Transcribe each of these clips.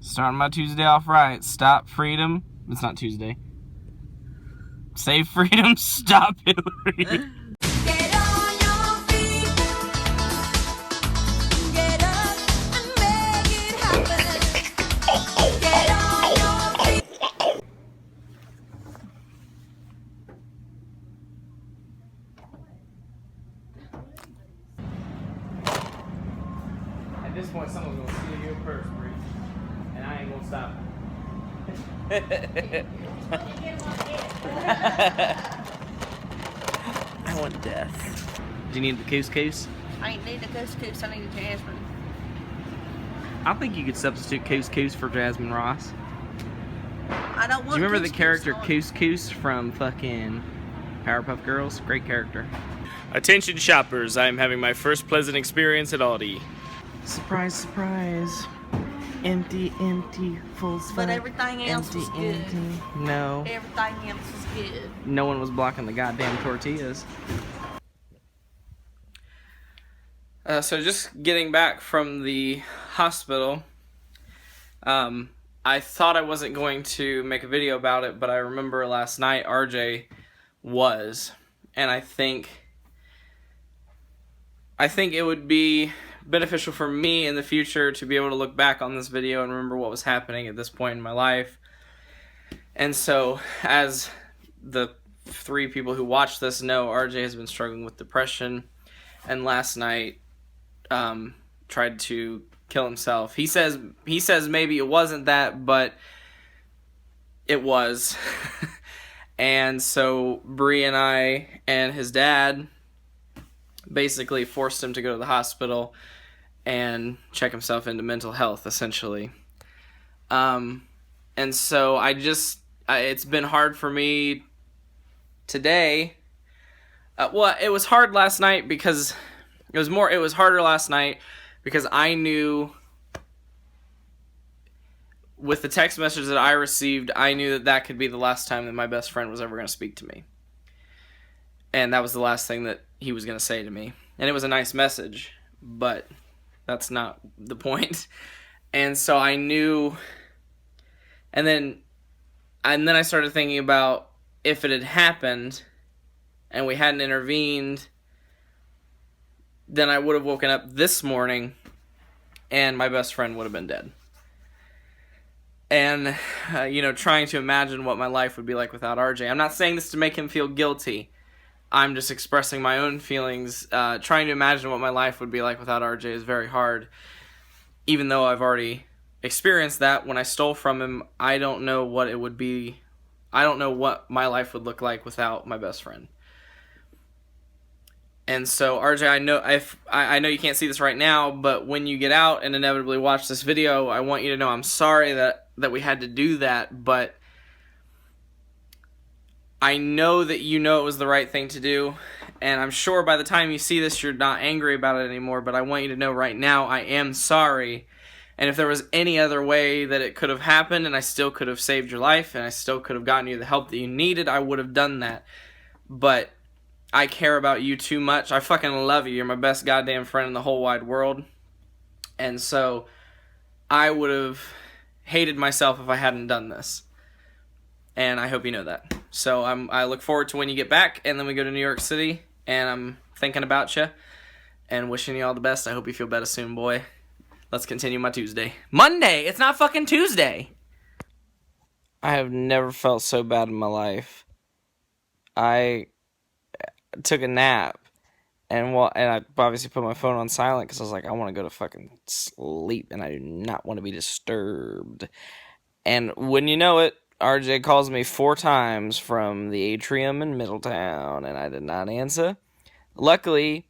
Starting my Tuesday off right. Stop freedom. It's not Tuesday. Save freedom. Stop Hillary. Get on your feet. Get up and make it happen. Get on your feet. At this point, someone's gonna steal your purse, Bree. And I ain't gonna stop. I want death. Do you need the couscous? I ain't need a couscous, I need a jasmine. I think you could substitute couscous for Jasmine Ross. I don't want Do you remember the couscous character on- Couscous from fucking Powerpuff Girls? Great character. Attention shoppers, I am having my first pleasant experience at Aldi. Surprise, surprise. Empty, empty, full spot. But everything else was good. No. Everything else was good. No one was blocking the goddamn tortillas. So just getting back from the hospital, I thought I wasn't going to make a video about it, but I remember last night RJ was, and I think it would be beneficial for me in the future to be able to look back on this video and remember what was happening at this point in my life. And so, as the 3 people who watch this know, RJ has been struggling with depression, and last night tried to kill himself. He says maybe it wasn't that, but it was. And so Bree and I and his dad basically forced him to go to the hospital and check himself into mental health, essentially. And so it's been hard for me today. Well, it was hard last night because it was harder last night because I knew with the text message that I received, I knew that could be the last time that my best friend was ever going to speak to me. And that was the last thing that he was going to say to me. And it was a nice message, but that's not the point. And so I knew, and then I started thinking about if it had happened and we hadn't intervened, then I would have woken up this morning and my best friend would have been dead. And, trying to imagine what my life would be like without RJ. I'm not saying this to make him feel guilty. I'm just expressing my own feelings. Trying to imagine what my life would be like without RJ is very hard. Even though I've already experienced that when I stole from him, I don't know what it would be. I don't know what my life would look like without my best friend. And so, RJ, I know you can't see this right now, but when you get out and inevitably watch this video, I want you to know I'm sorry that we had to do that, but I know that you know it was the right thing to do, and I'm sure by the time you see this, you're not angry about it anymore, but I want you to know right now I am sorry, and if there was any other way that it could have happened, and I still could have saved your life, and I still could have gotten you the help that you needed, I would have done that, but I care about you too much. I fucking love you. You're my best goddamn friend in the whole wide world. And so I would have hated myself if I hadn't done this. And I hope you know that. So I look forward to when you get back and then we go to New York City and I'm thinking about you and wishing you all the best. I hope you feel better soon, boy. Let's continue my Tuesday. Monday! It's not fucking Tuesday! I have never felt so bad in my life. I took a nap and I obviously put my phone on silent because I was like, I want to go to fucking sleep and I do not want to be disturbed. And when you know it, RJ calls me 4 times from the atrium in Middletown and I did not answer. Luckily,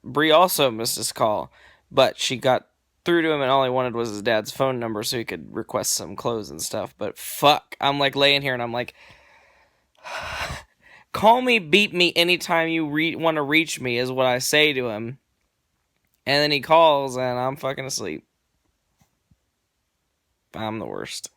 Bree also missed his call, but she got through to him and all he wanted was his dad's phone number so he could request some clothes and stuff. But fuck, I'm like laying here and I'm like, call me, beat me anytime you want to reach me is what I say to him. And then he calls and I'm fucking asleep. I'm the worst.